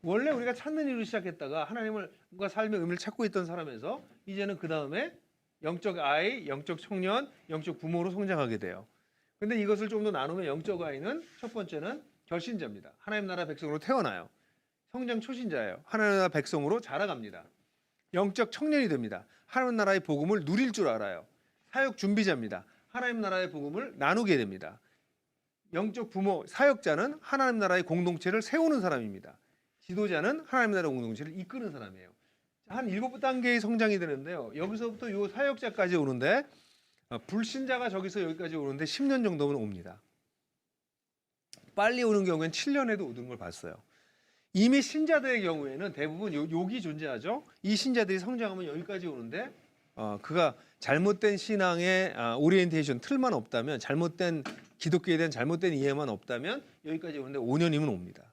원래 우리가 찾는 이유로 시작했다가 하나님과 삶의 의미를 찾고 있던 사람에서 이제는 그 다음에 영적 아이, 영적 청년, 영적 부모로 성장하게 돼요. 근데 이것을 좀 더 나누면 영적 아이는 첫 번째는 결신자입니다. 하나님 나라 백성으로 태어나요. 성장 초신자예요. 하나님 나라 백성으로 자라갑니다. 영적 청년이 됩니다. 하나님 나라의 복음을 누릴 줄 알아요. 사역 준비자입니다. 하나님 나라의 복음을 나누게 됩니다. 영적 부모, 사역자는 하나님 나라의 공동체를 세우는 사람입니다. 지도자는 하나님 나라 공동체를 이끄는 사람이에요. 한 7단계의 성장이 되는데요. 여기서부터 요 사역자까지 오는데 불신자가 저기서 여기까지 오는데 10년 정도는 옵니다. 빨리 오는 경우에는 7년에도 오는 걸 봤어요. 이미 신자들의 경우에는 대부분 욕이 존재하죠. 이 신자들이 성장하면 여기까지 오는데 그가 잘못된 신앙의 오리엔테이션 틀만 없다면, 잘못된 기독교에 대한 잘못된 이해만 없다면 여기까지 오는데 5년이면 옵니다.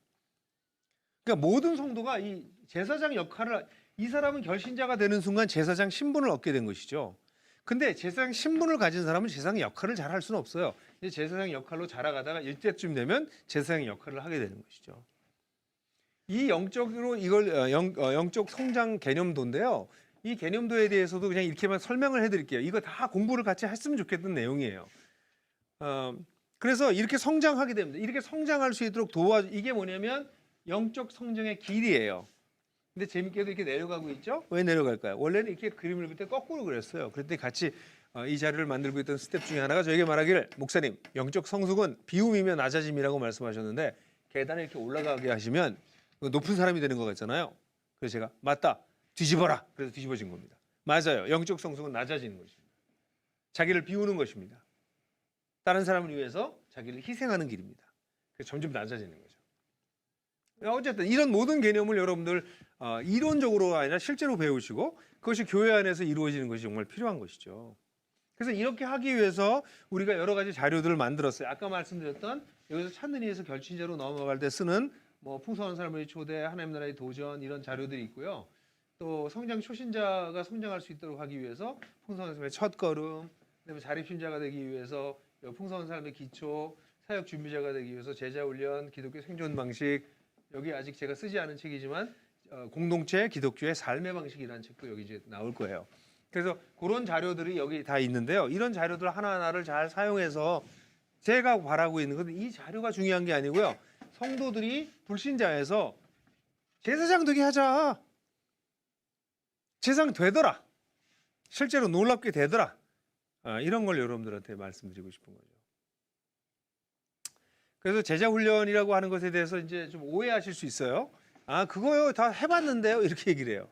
그러니까 모든 성도가 이 제사장 역할을, 이 사람은 결신자가 되는 순간 제사장 신분을 얻게 된 것이죠. 근데 제사장 신분을 가진 사람은 제사장 역할을 잘 할 수는 없어요. 이제 제사장 역할로 자라가다가 이때쯤 되면 제사장 역할을 하게 되는 것이죠. 이 영적으로 이걸 영적 성장 개념도인데요. 이 개념도에 대해서도 그냥 이렇게만 설명을 해드릴게요. 이거 다 공부를 같이 했으면 좋겠던 내용이에요. 그래서 이렇게 성장하게 됩니다. 이렇게 성장할 수 있도록 이게 뭐냐면 영적 성장의 길이에요. 근데 재밌게도 이렇게 내려가고 있죠? 왜 내려갈까요? 원래는 이렇게 그림을 그릴 때 거꾸로 그렸어요. 그랬더니 같이 이 자료를 만들고 있던 스텝 중에 하나가 저에게 말하기를, 목사님, 영적 성숙은 비움이며 낮아짐이라고 말씀하셨는데 계단에 이렇게 올라가게 하시면 높은 사람이 되는 것 같잖아요. 그래서 제가 맞다, 뒤집어라. 그래서 뒤집어진 겁니다. 맞아요. 영적 성숙은 낮아지는 것입니다. 자기를 비우는 것입니다. 다른 사람을 위해서 자기를 희생하는 길입니다. 그래서 점점 낮아지는 거죠. 어쨌든 이런 모든 개념을 여러분들 이론적으로 아니라 실제로 배우시고 그것이 교회 안에서 이루어지는 것이 정말 필요한 것이죠. 그래서 이렇게 하기 위해서 우리가 여러 가지 자료들을 만들었어요. 아까 말씀드렸던 여기서 찾는 이에서 결신자로 넘어갈 때 쓰는 뭐 풍성한 삶의 초대, 하나님 나라의 도전, 이런 자료들이 있고요. 또 성장 초신자가 성장할 수 있도록 하기 위해서 풍성한 삶의 첫걸음, 그다음에 자립신자가 되기 위해서 풍성한 삶의 기초, 사역 준비자가 되기 위해서 제자 훈련, 기독교 생존 방식, 여기 아직 제가 쓰지 않은 책이지만 공동체 기독교의 삶의 방식이라는 책도 여기 이제 나올 거예요. 그래서 그런 자료들이 여기 다 있는데요. 이런 자료들 하나하나를 잘 사용해서 제가 바라고 있는 건 이 자료가 중요한 게 아니고요. 성도들이 불신자에서 제사장 되게 하자. 제사장 되더라. 실제로 놀랍게 되더라. 이런 걸 여러분들한테 말씀드리고 싶은 거죠. 그래서 제자 훈련이라고 하는 것에 대해서 이제 좀 오해하실 수 있어요. 그거요, 다 해봤는데요, 이렇게 얘기를 해요.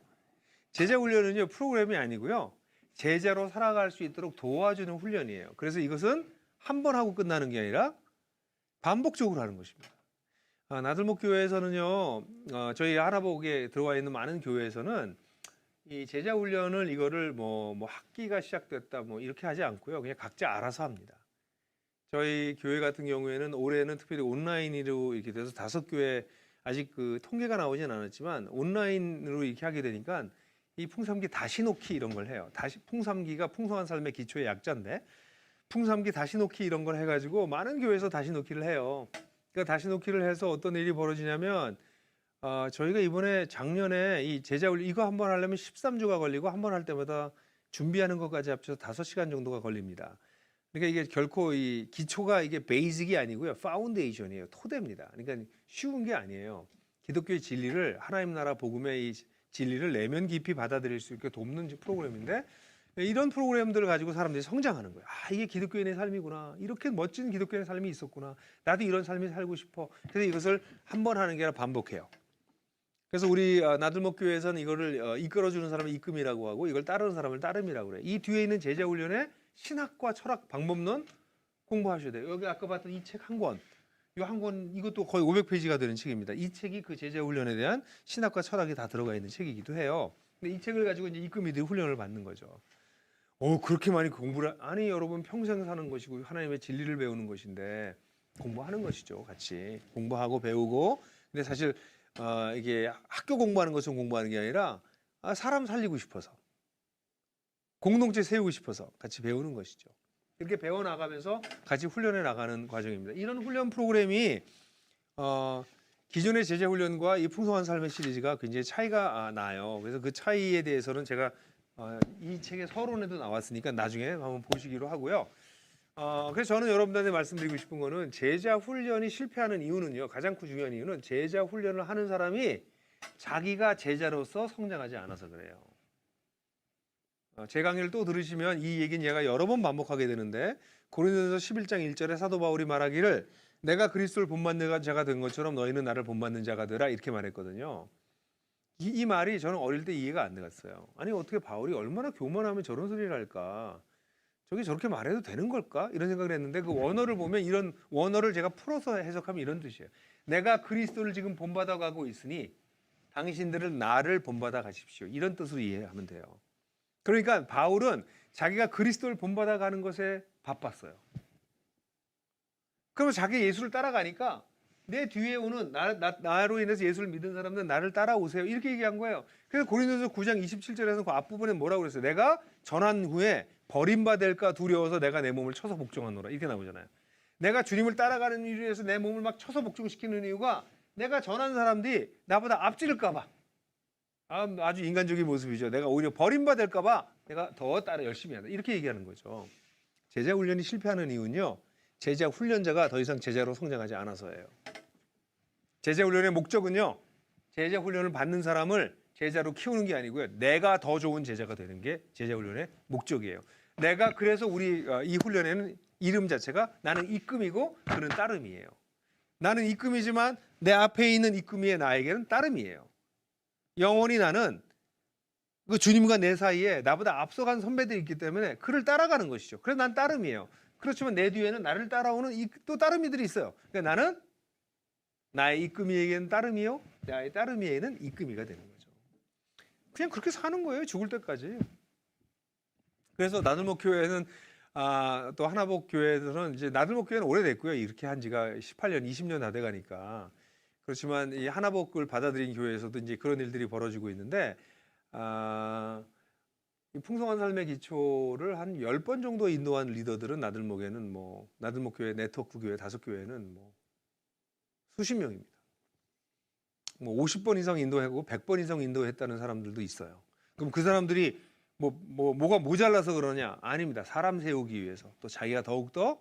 제자 훈련은요, 프로그램이 아니고요, 제자로 살아갈 수 있도록 도와주는 훈련이에요. 그래서 이것은 한 번 하고 끝나는 게 아니라 반복적으로 하는 것입니다. 나들목 교회에서는요, 저희 하나복에 들어와 있는 많은 교회에서는 이 제자 훈련을 이거를 뭐 학기가 시작됐다 뭐 이렇게 하지 않고요, 그냥 각자 알아서 합니다. 저희 교회 같은 경우에는 올해는 특별히 온라인으로 이렇게 돼서 5교회, 아직 그 통계가 나오진 않았지만 온라인으로 이렇게 하게 되니까 이 풍삼기 다시 놓기 이런 걸 해요. 풍삼기가 풍성한 삶의 기초의 약자인데 풍삼기 다시 놓기 이런 걸 해가지고 많은 교회에서 다시 놓기를 해요. 그러니까 다시 놓기를 해서 어떤 일이 벌어지냐면 저희가 이번에 작년에 이 제자훈련 이거 한번 하려면 13주가 걸리고 한 번 할 때마다 준비하는 것까지 합쳐서 5시간 정도가 걸립니다. 그러니까 이게 결코 이 기초가 이게 베이직이 아니고요, 파운데이션이에요. 토대입니다. 그러니까 쉬운 게 아니에요. 기독교의 진리를, 하나님 나라 복음의 이 진리를 내면 깊이 받아들일 수 있게 돕는 프로그램인데, 이런 프로그램들을 가지고 사람들이 성장하는 거예요. 이게 기독교인의 삶이구나. 이렇게 멋진 기독교인의 삶이 있었구나. 나도 이런 삶을 살고 싶어. 그래서 이것을 한 번 하는 게 아니라 반복해요. 그래서 우리 나들목 교회에서는 이거를 이끌어주는 사람을 이끔이라고 하고 이걸 따르는 사람을 따름이라고 그래요. 이 뒤에 있는 제자 훈련에 신학과 철학 방법론 공부하셔야 돼요. 여기 아까 봤던 이 책 한 권, 이 한 권, 이것도 거의 500페이지가 되는 책입니다. 이 책이 그 제자 훈련에 대한 신학과 철학이 다 들어가 있는 책이기도 해요. 근데 이 책을 가지고 이제 이끔이들이 훈련을 받는 거죠. 그렇게 많이 공부를 아니 여러분 평생 사는 것이고 하나님의 진리를 배우는 것인데 공부하는 것이죠. 같이 공부하고 배우고. 근데 사실 이게 학교 공부하는 것은 공부하는 게 아니라 사람 살리고 싶어서, 공동체 세우고 싶어서 같이 배우는 것이죠. 이렇게 배워나가면서 같이 훈련해 나가는 과정입니다. 이런 훈련 프로그램이 기존의 제자 훈련과 이 풍성한 삶의 시리즈가 굉장히 차이가 나요. 그래서 그 차이에 대해서는 제가 이 책의 서론에도 나왔으니까 나중에 한번 보시기로 하고요. 그래서 저는 여러분들한테 말씀드리고 싶은 거는 제자 훈련이 실패하는 이유는요. 가장 중요한 이유는 제자 훈련을 하는 사람이 자기가 제자로서 성장하지 않아서 그래요. 제 강의를 또 들으시면 이 얘기는 제가 여러 번 반복하게 되는데 고린도전서 11장 1절에 사도 바울이 말하기를 내가 그리스도를 본받는 자가 된 것처럼 너희는 나를 본받는 자가 되라 이렇게 말했거든요. 이 말이 저는 어릴 때 이해가 안 됐어요. 아니 어떻게 바울이 얼마나 교만하면 저런 소리를 할까? 저게 저렇게 말해도 되는 걸까? 이런 생각을 했는데 그 원어를 보면 이런 원어를 제가 풀어서 해석하면 이런 뜻이에요. 내가 그리스도를 지금 본받아 가고 있으니 당신들은 나를 본받아 가십시오. 이런 뜻으로 이해하면 돼요. 그러니까 바울은 자기가 그리스도를 본받아 가는 것에 바빴어요. 그러면 자기 예수를 따라가니까 내 뒤에 오는 나로 인해서 예수를 믿은 사람들은 나를 따라오세요. 이렇게 얘기한 거예요. 그래서 고린도전서 9장 27절에서 그 앞부분에 뭐라고 그랬어요? 내가 전한 후에 버림받을까 두려워서 내가 내 몸을 쳐서 복종하노라. 이렇게 나오잖아요. 내가 주님을 따라가는 일을 위해서 내 몸을 막 쳐서 복종시키는 이유가 내가 전한 사람들이 나보다 앞지를까 봐. 아주 인간적인 모습이죠. 내가 오히려 버림받을까 봐 내가 더 따라 열심히 한다. 이렇게 얘기하는 거죠. 제자 훈련이 실패하는 이유는요. 제자 훈련자가 더 이상 제자로 성장하지 않아서예요. 제자 훈련의 목적은요. 제자 훈련을 받는 사람을 제자로 키우는 게 아니고요. 내가 더 좋은 제자가 되는 게 제자 훈련의 목적이에요. 내가 그래서 우리 이 훈련에는 이름 자체가 나는 이끔이고 그는 따름이에요. 나는 이끔이지만 내 앞에 있는 이끔이의 나에게는 따름이에요. 영원히 나는 그 주님과 내 사이에 나보다 앞서간 선배들이 있기 때문에 그를 따라가는 것이죠. 그래서 난 따름이에요. 그렇지만 내 뒤에는 나를 따라오는 또 따름이들이 있어요. 그러니까 나는 나의 이끔이에게는 따름이요. 나의 따름이에게는 이끔이가 되는 거죠. 그냥 그렇게 사는 거예요. 죽을 때까지. 그래서 나들목 교회는 또 하나복 교회들은 이제 나들목 교회는 오래됐고요. 이렇게 한 지가 18년, 20년 다 돼가니까. 그렇지만 이 하나복을 받아들인 교회에서도 이제 그런 일들이 벌어지고 있는데 이 풍성한 삶의 기초를 한 10번 정도 인도한 리더들은 나들목에는 나들목 교회 네트워크 교회 5교회는 수십 명입니다. 50번 이상 인도하고 100번 이상 인도했다는 사람들도 있어요. 그럼 그 사람들이 뭐가 모자라서 그러냐? 아닙니다. 사람 세우기 위해서 또 자기가 더욱더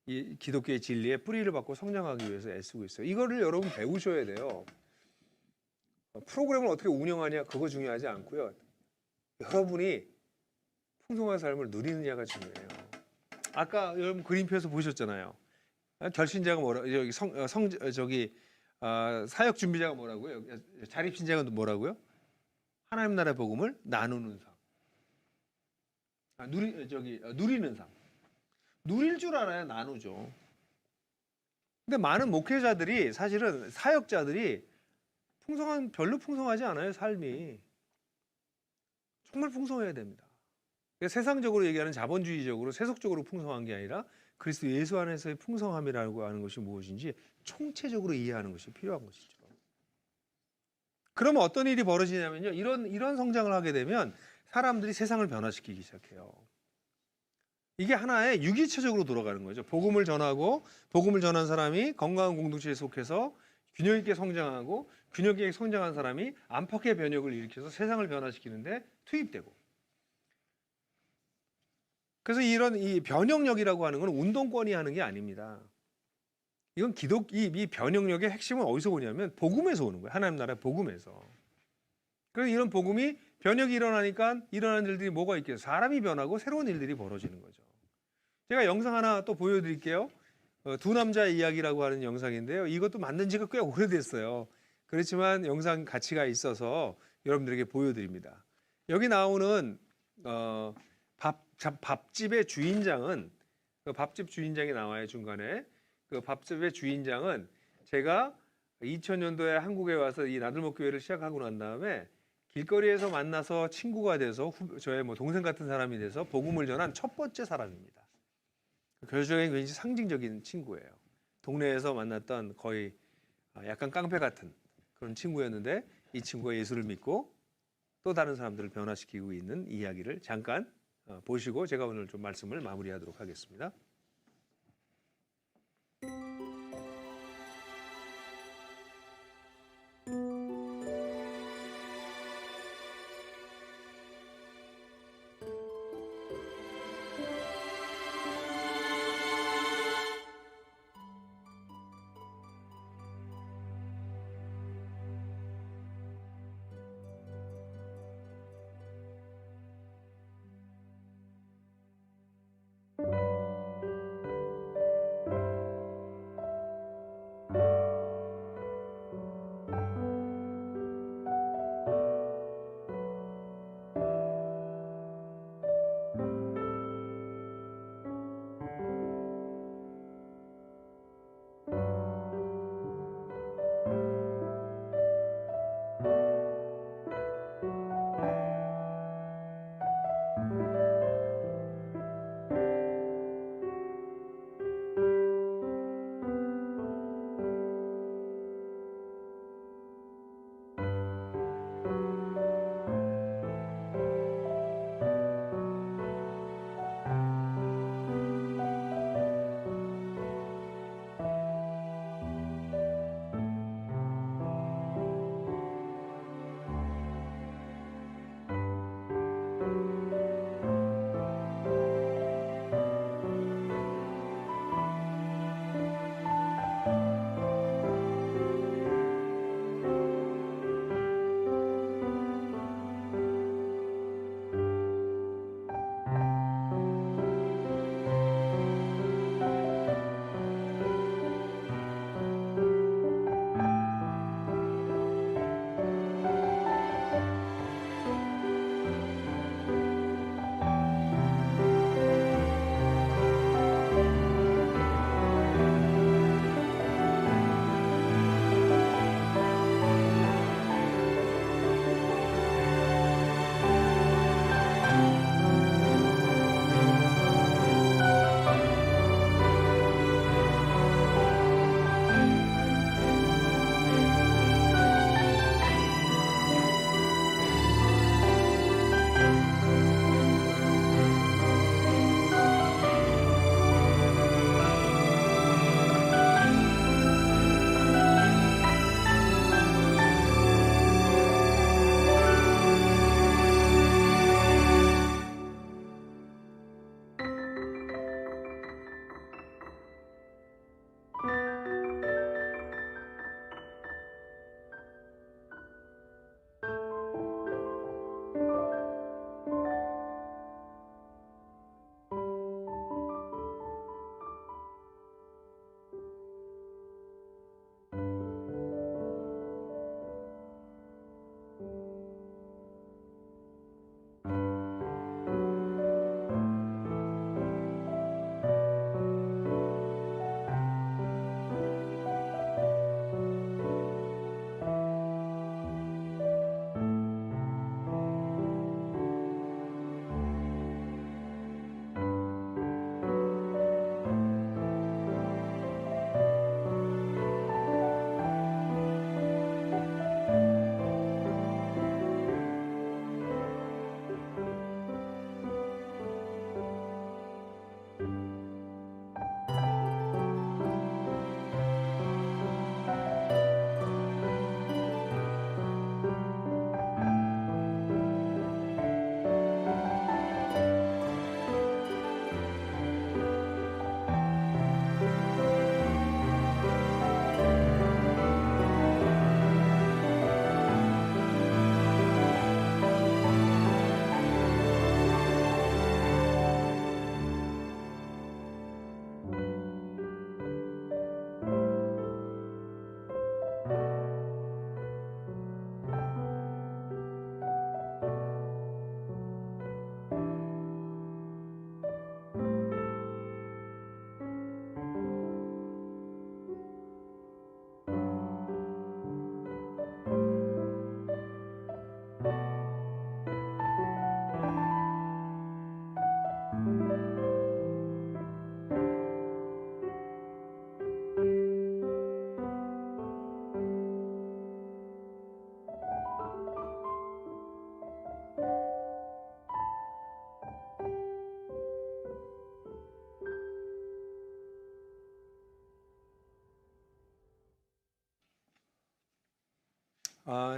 이 기독교의 진리에 뿌리를 받고 성장하기 위해서 애쓰고 있어요. 이거를 여러분 배우셔야 돼요. 프로그램을 어떻게 운영하냐 그거 중요하지 않고요. 여러분이 풍성한 삶을 누리느냐가 중요해요. 아까 여러분 그림표에서 보셨잖아요. 결신자가 뭐라 사역 준비자가 뭐라고요? 자립신자가 뭐라고요? 하나님 나라의 복음을 나누는 삶. 누리는 삶. 누릴 줄 알아야 나누죠. 근데 많은 목회자들이 사실은 사역자들이 별로 풍성하지 않아요, 삶이. 정말 풍성해야 됩니다. 세상적으로 얘기하는 자본주의적으로 세속적으로 풍성한 게 아니라 그리스도 예수 안에서의 풍성함이라고 하는 것이 무엇인지 총체적으로 이해하는 것이 필요한 것이죠. 그러면 어떤 일이 벌어지냐면요. 이런 성장을 하게 되면 사람들이 세상을 변화시키기 시작해요. 이게 하나의 유기체적으로 돌아가는 거죠. 복음을 전하고 복음을 전한 사람이 건강한 공동체에 속해서 균형 있게 성장하고 균형 있게 성장한 사람이 안팎의 변혁을 일으켜서 세상을 변화시키는데 투입되고. 그래서 이 변혁력이라고 하는 건 운동권이 하는 게 아닙니다. 이건 이 변혁력의 핵심은 어디서 오냐면 복음에서 오는 거예요. 하나님 나라의 복음에서. 그래서 이런 복음이 변혁이 일어나니까 일어나는 일들이 뭐가 있겠어요? 사람이 변하고 새로운 일들이 벌어지는 거죠. 제가 영상 하나 또 보여드릴게요. 두 남자의 이야기라고 하는 영상인데요. 이것도 만든 지가 꽤 오래됐어요. 그렇지만 영상 가치가 있어서 여러분들에게 보여드립니다. 여기 나오는 밥집의 주인장은 그 밥집 주인장이 나와요. 중간에 그 밥집의 주인장은 제가 2000년도에 한국에 와서 이 나들목 교회를 시작하고 난 다음에 길거리에서 만나서 친구가 돼서 저의 동생 같은 사람이 돼서 복음을 전한 첫 번째 사람입니다. 교회적인 굉장히 상징적인 친구예요. 동네에서 만났던 거의 약간 깡패 같은 그런 친구였는데 이 친구가 예수를 믿고 또 다른 사람들을 변화시키고 있는 이야기를 잠깐 보시고 제가 오늘 좀 말씀을 마무리하도록 하겠습니다.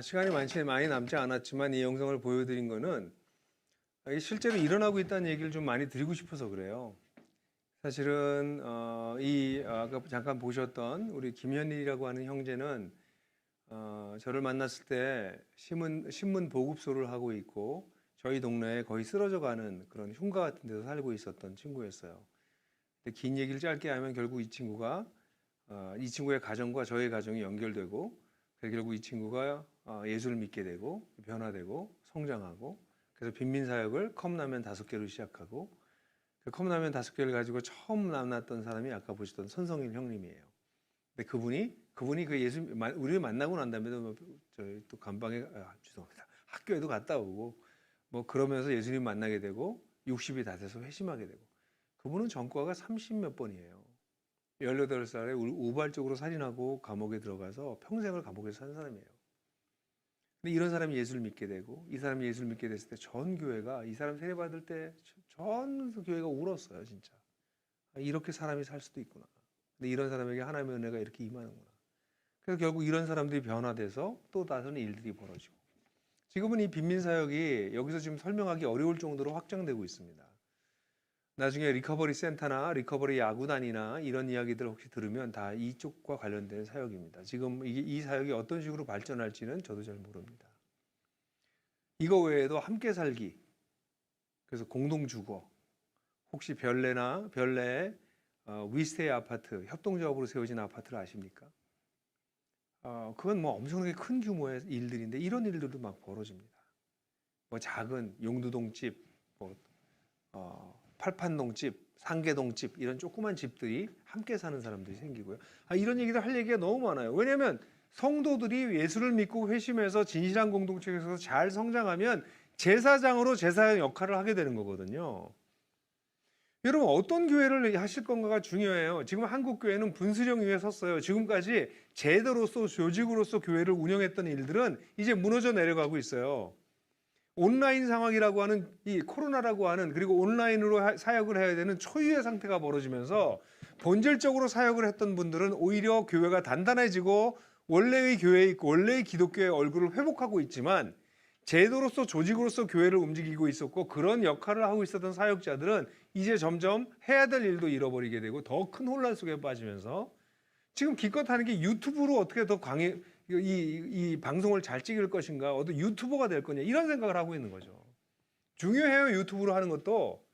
시간이 많이 남지 않았지만 이 영상을 보여드린 거는 이게 실제로 일어나고 있다는 얘기를 좀 많이 드리고 싶어서 그래요. 사실은 아까 잠깐 보셨던 우리 김현일이라고 하는 형제는 저를 만났을 때 신문 보급소를 하고 있고 저희 동네에 거의 쓰러져가는 그런 흉가 같은 데서 살고 있었던 친구였어요. 근데 긴 얘기를 짧게 하면 결국 이 친구가 이 친구의 가정과 저의 가정이 연결되고 결국 이 친구가 예수를 믿게 되고 변화되고 성장하고 그래서 빈민사역을 컵라면 5개로 시작하고 그 컵라면 5개를 가지고 처음 만났던 사람이 아까 보시던 선성일 형님이에요. 근데 그분이 그 예수 우리를 만나고 난 다음에도 저희 또 감방에 죄송합니다. 학교에도 갔다 오고 뭐 그러면서 예수님 만나게 되고 60이 다 돼서 회심하게 되고 그분은 전과가 30몇 번이에요. 18살에 우발적으로 살인하고 감옥에 들어가서 평생을 감옥에서 산 사람이에요. 근데 이런 사람이 예수를 믿게 되고 이 사람이 예수를 믿게 됐을 때 전 교회가 이 사람 세례받을 때 전 교회가 울었어요. 진짜 이렇게 사람이 살 수도 있구나. 근데 이런 사람에게 하나님의 은혜가 이렇게 임하는구나. 그래서 결국 이런 사람들이 변화돼서 또 다른 일들이 벌어지고 지금은 이 빈민사역이 여기서 지금 설명하기 어려울 정도로 확장되고 있습니다. 나중에 리커버리 센터나 리커버리 야구단이나 이런 이야기들 혹시 들으면 다 이쪽과 관련된 사역입니다. 지금 이 사역이 어떤 식으로 발전할지는 저도 잘 모릅니다. 이거 외에도 함께 살기, 그래서 공동주거, 혹시 별내에 위스테이 아파트, 협동조합으로 세워진 아파트를 아십니까? 그건 뭐 엄청나게 큰 규모의 일들인데 이런 일들도 막 벌어집니다. 뭐 작은 용두동집, 팔판동집, 상계동집 이런 조그만 집들이 함께 사는 사람들이 생기고요. 이런 얘기도 할 얘기가 너무 많아요. 왜냐하면 성도들이 예수를 믿고 회심해서 진실한 공동체에서 잘 성장하면 제사장으로 제사의 역할을 하게 되는 거거든요. 여러분 어떤 교회를 하실 건가가 중요해요. 지금 한국 교회는 분수령 위에 섰어요. 지금까지 제도로서 조직으로서 교회를 운영했던 일들은 이제 무너져 내려가고 있어요. 온라인 상황이라고 하는 이 코로나라고 하는 그리고 온라인으로 사역을 해야 되는 초유의 상태가 벌어지면서 본질적으로 사역을 했던 분들은 오히려 교회가 단단해지고 원래의 교회에 있고 원래의 기독교의 얼굴을 회복하고 있지만 제도로서 조직으로서 교회를 움직이고 있었고 그런 역할을 하고 있었던 사역자들은 이제 점점 해야 될 일도 잃어버리게 되고 더 큰 혼란 속에 빠지면서 지금 기껏 하는 게 유튜브로 어떻게 더 이 방송을 잘 찍을 것인가, 어떤 유튜버가 될 거냐 이런 생각을 하고 있는 거죠. 중요해요 유튜브로 하는 것도.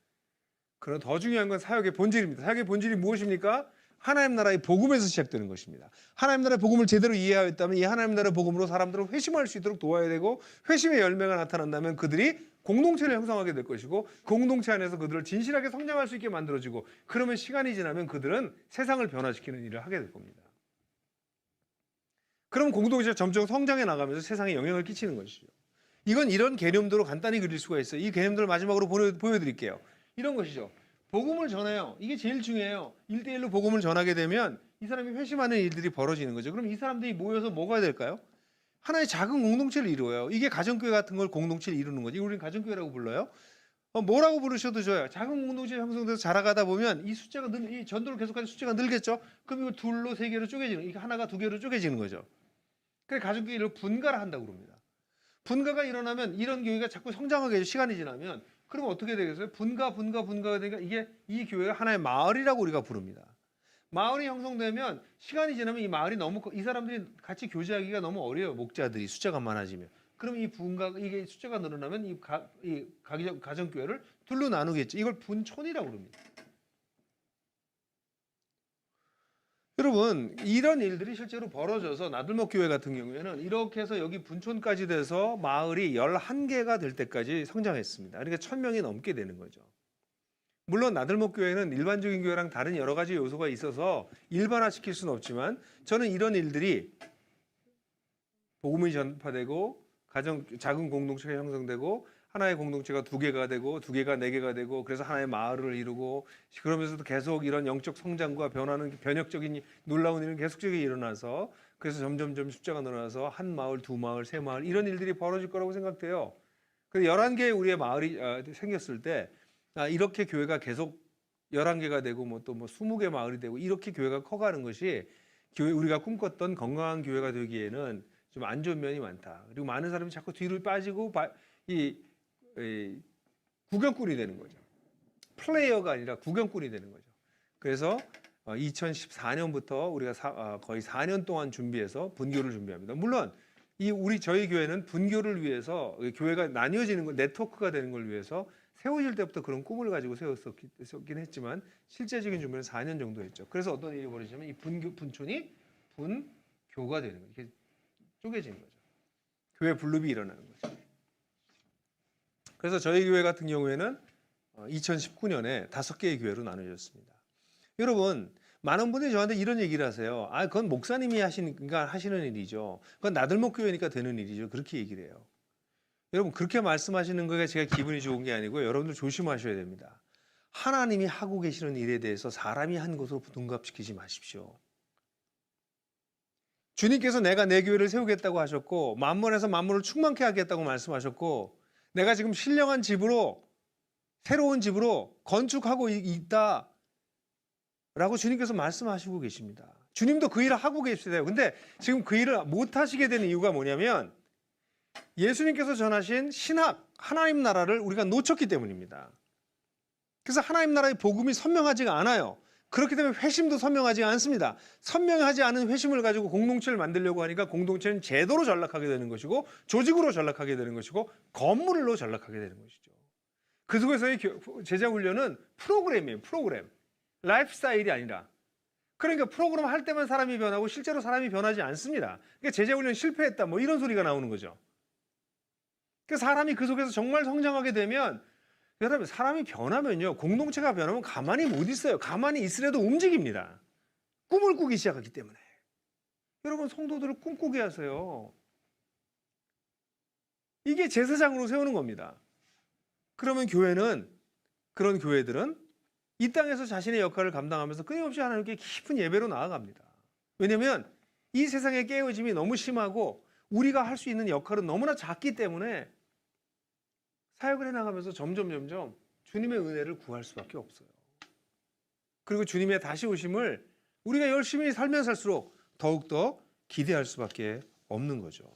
그러나 더 중요한 건 사역의 본질입니다. 사역의 본질이 무엇입니까? 하나님 나라의 복음에서 시작되는 것입니다. 하나님 나라의 복음을 제대로 이해하였다면 이 하나님 나라의 복음으로 사람들을 회심할 수 있도록 도와야 되고 회심의 열매가 나타난다면 그들이 공동체를 형성하게 될 것이고 공동체 안에서 그들을 진실하게 성장할 수 있게 만들어지고 그러면 시간이 지나면 그들은 세상을 변화시키는 일을 하게 될 겁니다. 그럼 공동체가 점점 성장해 나가면서 세상에 영향을 끼치는 것이죠. 이건 이런 개념대로 간단히 그릴 수가 있어요. 이 개념들을 마지막으로 보여드릴게요. 이런 것이죠. 복음을 전해요. 이게 제일 중요해요. 1대1로 복음을 전하게 되면 이 사람이 회심하는 일들이 벌어지는 거죠. 그럼 이 사람들이 모여서 뭐가 될까요? 하나의 작은 공동체를 이루어요. 이게 가정교회 같은 걸 공동체를 이루는 거지. 우리는 가정교회라고 불러요. 뭐라고 부르셔도 좋아요. 작은 공동체 형성돼서 자라가다 보면 이 숫자가 이 전도를 계속하는 숫자가 늘겠죠. 그럼 이거 2로 3개로 쪼개지는, 이게 하나가 2개로 쪼개지는 거죠. 그래서 가정교회를 분가를 한다고 그럽니다. 분가가 일어나면 이런 교회가 자꾸 성장하게 해서 시간이 지나면 그러면 어떻게 되겠어요? 분가가 되니까 이게 이 교회가 하나의 마을이라고 우리가 부릅니다. 마을이 형성되면 시간이 지나면 이 마을이 이 사람들이 같이 교제하기가 너무 어려워요. 목자들이 숫자가 많아지면. 그럼 이게 숫자가 늘어나면 이 가정교회를 둘로 나누겠죠. 이걸 분촌이라고 그럽니다. 여러분 이런 일들이 실제로 벌어져서 나들목 교회 같은 경우에는 이렇게 해서 여기 분촌까지 돼서 마을이 11개가 될 때까지 성장했습니다. 그러니까 1000명이 넘게 되는 거죠. 물론 나들목 교회는 일반적인 교회랑 다른 여러 가지 요소가 있어서 일반화시킬 수는 없지만 저는 이런 일들이 복음이 전파되고 작은 공동체가 형성되고 하나의 공동체가 2개가 되고 2개가 4개가 되고 그래서 하나의 마을을 이루고 그러면서도 계속 이런 영적 성장과 변화는 변혁적인 놀라운 일은 계속적으로 일어나서 그래서 점점 숫자가 늘어나서 한 마을, 2마을, 3마을 이런 일들이 벌어질 거라고 생각돼요. 그래서 11개의 우리의 마을이 생겼을 때 이렇게 교회가 계속 11개가 되고 또 20개 마을이 되고 이렇게 교회가 커가는 것이 우리가 꿈꿨던 건강한 교회가 되기에는 좀 안 좋은 면이 많다. 그리고 많은 사람이 자꾸 뒤로 빠지고 이 구경꾼이 되는 거죠. 플레이어가 아니라 구경꾼이 되는 거죠. 그래서 2014년부터 우리가 거의 4년 동안 준비해서 분교를 준비합니다. 물론 저희 교회는 분교를 위해서 교회가 나뉘어지는 걸, 네트워크가 되는 걸 위해서 세워질 때부터 그런 꿈을 가지고 세웠긴 했지만 실제적인 준비는 4년 정도 했죠. 그래서 어떤 일이 벌어지냐면 이 분촌이 분교가 되는 거죠. 이렇게 쪼개지는 거죠. 교회 분립이 일어나는 거죠. 그래서 저희 교회 같은 경우에는 2019년에 5개의 교회로 나눠졌습니다. 여러분, 많은 분들이 저한테 이런 얘기를 하세요. 그건 목사님이 하시는 일이죠. 그건 나들목 교회니까 되는 일이죠. 그렇게 얘기를 해요. 여러분, 그렇게 말씀하시는 거가 제가 기분이 좋은 게 아니고 여러분들 조심하셔야 됩니다. 하나님이 하고 계시는 일에 대해서 사람이 한 것으로 둔갑시키지 마십시오. 주님께서 내가 내 교회를 세우겠다고 하셨고 만물에서 만물을 충만케 하겠다고 말씀하셨고 내가 지금 신령한 집으로 새로운 집으로 건축하고 있다 라고 주님께서 말씀하시고 계십니다. 주님도 그 일을 하고 계시대요. 근데 지금 그 일을 못 하시게 되는 이유가 뭐냐면 예수님께서 전하신 신학, 하나님 나라를 우리가 놓쳤기 때문입니다. 그래서 하나님 나라의 복음이 선명하지가 않아요. 그렇기 때문에 회심도 선명하지 않습니다. 선명하지 않은 회심을 가지고 공동체를 만들려고 하니까 공동체는 제도로 전락하게 되는 것이고 조직으로 전락하게 되는 것이고 건물로 전락하게 되는 것이죠. 그 속에서의 제자 훈련은 프로그램이에요. 프로그램. 라이프 스타일이 아니라. 그러니까 프로그램 할 때만 사람이 변하고 실제로 사람이 변하지 않습니다. 그러니까 제자 훈련 실패했다 뭐 이런 소리가 나오는 거죠. 그러니까 사람이 그 속에서 정말 성장하게 되면 여러분 사람이 변하면요. 공동체가 변하면 가만히 못 있어요. 가만히 있으려도 움직입니다. 꿈을 꾸기 시작하기 때문에. 여러분 성도들을 꿈꾸게 하세요. 이게 제사장으로 세우는 겁니다. 그러면 그런 교회들은 이 땅에서 자신의 역할을 감당하면서 끊임없이 하나님께 깊은 예배로 나아갑니다. 왜냐하면 이 세상의 깨어짐이 너무 심하고 우리가 할 수 있는 역할은 너무나 작기 때문에 사역을 해나가면서 점점 주님의 은혜를 구할 수밖에 없어요. 그리고 주님의 다시 오심을 우리가 열심히 살면 살수록 더욱더 기대할 수밖에 없는 거죠.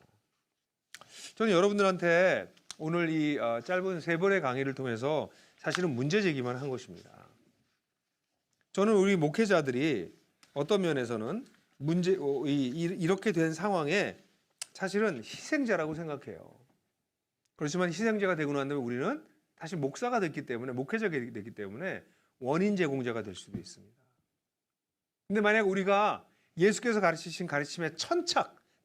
저는 여러분들한테 오늘 이 짧은 3번의 강의를 통해서 사실은 문제 제기만 한 것입니다. 저는 우리 목회자들이 어떤 면에서는 이렇게 된 상황에 사실은 희생자라고 생각해요. 그렇지만 희생자가 되고 난 다음에 우리는 다시 목사가 됐기 때문에 목회자가 됐기 때문에 원인 제공자가 될 수도 있습니다. 근데 만약 우리가 예수께서 가르치신 가르침에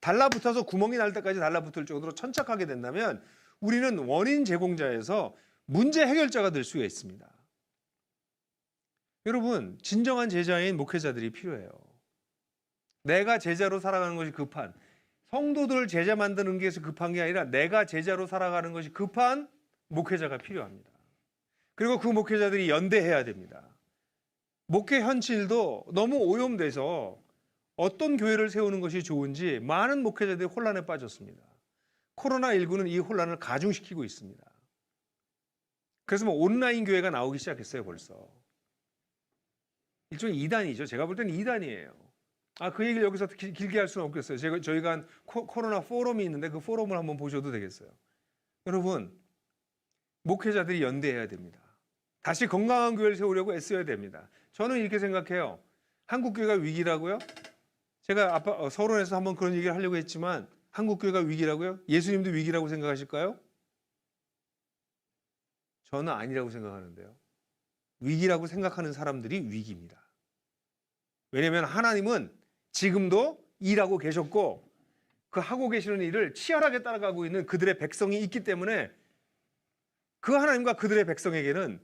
달라붙어서 구멍이 날 때까지 달라붙을 정도로 천착하게 된다면 우리는 원인 제공자에서 문제 해결자가 될 수가 있습니다. 여러분, 진정한 제자인 목회자들이 필요해요. 내가 제자로 살아가는 것이 급한, 성도들을 제자 만드는 게 급한 게 아니라 내가 제자로 살아가는 것이 급한 목회자가 필요합니다. 그리고 그 목회자들이 연대해야 됩니다. 목회 현실도 너무 오염돼서 어떤 교회를 세우는 것이 좋은지 많은 목회자들이 혼란에 빠졌습니다. 코로나19는 이 혼란을 가중시키고 있습니다. 그래서 온라인 교회가 나오기 시작했어요, 벌써. 일종의 이단이죠. 제가 볼 때는 이단이에요. 그 얘기를 여기서 길게 할 수는 없겠어요. 저희가 한 코로나 포럼이 있는데 그 포럼을 한번 보셔도 되겠어요. 여러분, 목회자들이 연대해야 됩니다. 다시 건강한 교회를 세우려고 애써야 됩니다. 저는 이렇게 생각해요. 한국교회가 위기라고요? 제가 서론에서 한번 그런 얘기를 하려고 했지만 한국교회가 위기라고요? 예수님도 위기라고 생각하실까요? 저는 아니라고 생각하는데요. 위기라고 생각하는 사람들이 위기입니다. 왜냐하면 하나님은 지금도 일하고 계셨고 그 하고 계시는 일을 치열하게 따라가고 있는 그들의 백성이 있기 때문에 그 하나님과 그들의 백성에게는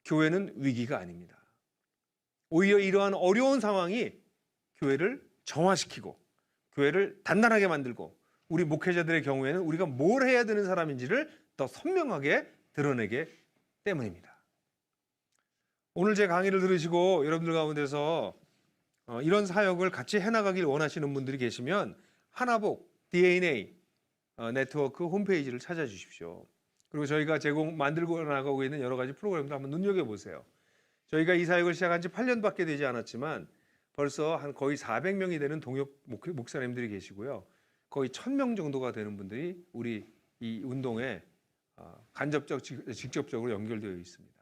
교회는 위기가 아닙니다. 오히려 이러한 어려운 상황이 교회를 정화시키고 교회를 단단하게 만들고 우리 목회자들의 경우에는 우리가 뭘 해야 되는 사람인지를 더 선명하게 드러내기 때문입니다. 오늘 제 강의를 들으시고 여러분들 가운데서 이런 사역을 같이 해나가길 원하시는 분들이 계시면 하나복 DNA 네트워크 홈페이지를 찾아주십시오. 그리고 저희가 만들고 나가고 있는 여러 가지 프로그램도 한번 눈여겨보세요. 저희가 이 사역을 시작한 지 8년밖에 되지 않았지만 벌써 한 거의 400명이 되는 동역 목사님들이 계시고요. 거의 1,000명 정도가 되는 분들이 우리 이 운동에 간접적, 직접적으로 연결되어 있습니다.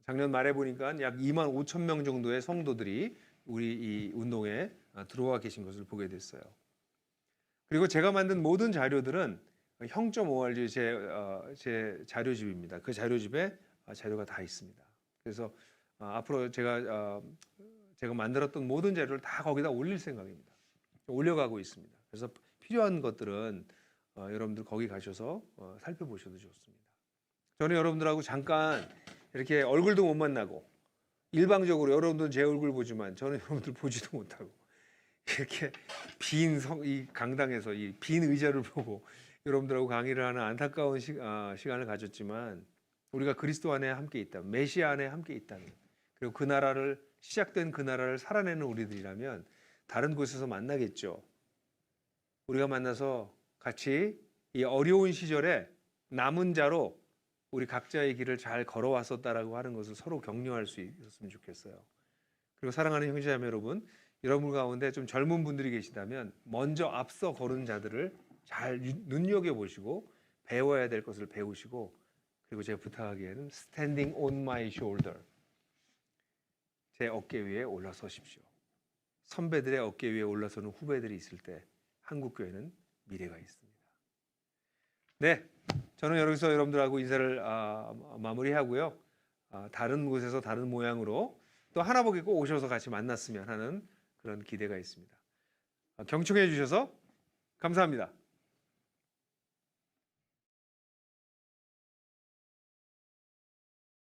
작년 말에 보니까 약 2만 5천 명 정도의 성도들이 우리 이 운동에 들어와 계신 것을 보게 됐어요. 그리고 제가 만든 모든 자료들은 형.org 제 자료집입니다. 그 자료집에 자료가 다 있습니다. 그래서 앞으로 제가 만들었던 모든 자료를 다 거기다 올릴 생각입니다. 올려가고 있습니다. 그래서 필요한 것들은 여러분들 거기 가셔서 살펴보셔도 좋습니다. 저는 여러분들하고 잠깐 이렇게 얼굴도 못 만나고 일방적으로 여러분들은 제 얼굴 보지만 저는 여러분들 보지도 못하고 이렇게 이 강당에서 이 빈 의자를 보고 여러분들하고 강의를 하는 안타까운 시간을 가졌지만 우리가 그리스도 안에 함께 있다, 메시아 안에 함께 있다는, 그리고 그 나라를 시작된 그 나라를 살아내는 우리들이라면 다른 곳에서 만나겠죠. 우리가 만나서 같이 이 어려운 시절에 남은 자로 우리 각자의 길을 잘 걸어왔었다라고 하는 것을 서로 격려할 수 있었으면 좋겠어요. 그리고 사랑하는 형제자매 여러분, 여러분 가운데 좀 젊은 분들이 계시다면 먼저 앞서 걸은 자들을 잘 눈여겨보시고 배워야 될 것을 배우시고, 그리고 제가 부탁하기에는 Standing on my shoulder, 제 어깨 위에 올라서십시오. 선배들의 어깨 위에 올라서는 후배들이 있을 때 한국교회는 미래가 있습니다. 네, 저는 여기서 여러분들하고 인사를 마무리하고요. 다른 곳에서 다른 모양으로 또 하나복에 꼭 오셔서 같이 만났으면 하는 그런 기대가 있습니다. 경청해 주셔서 감사합니다.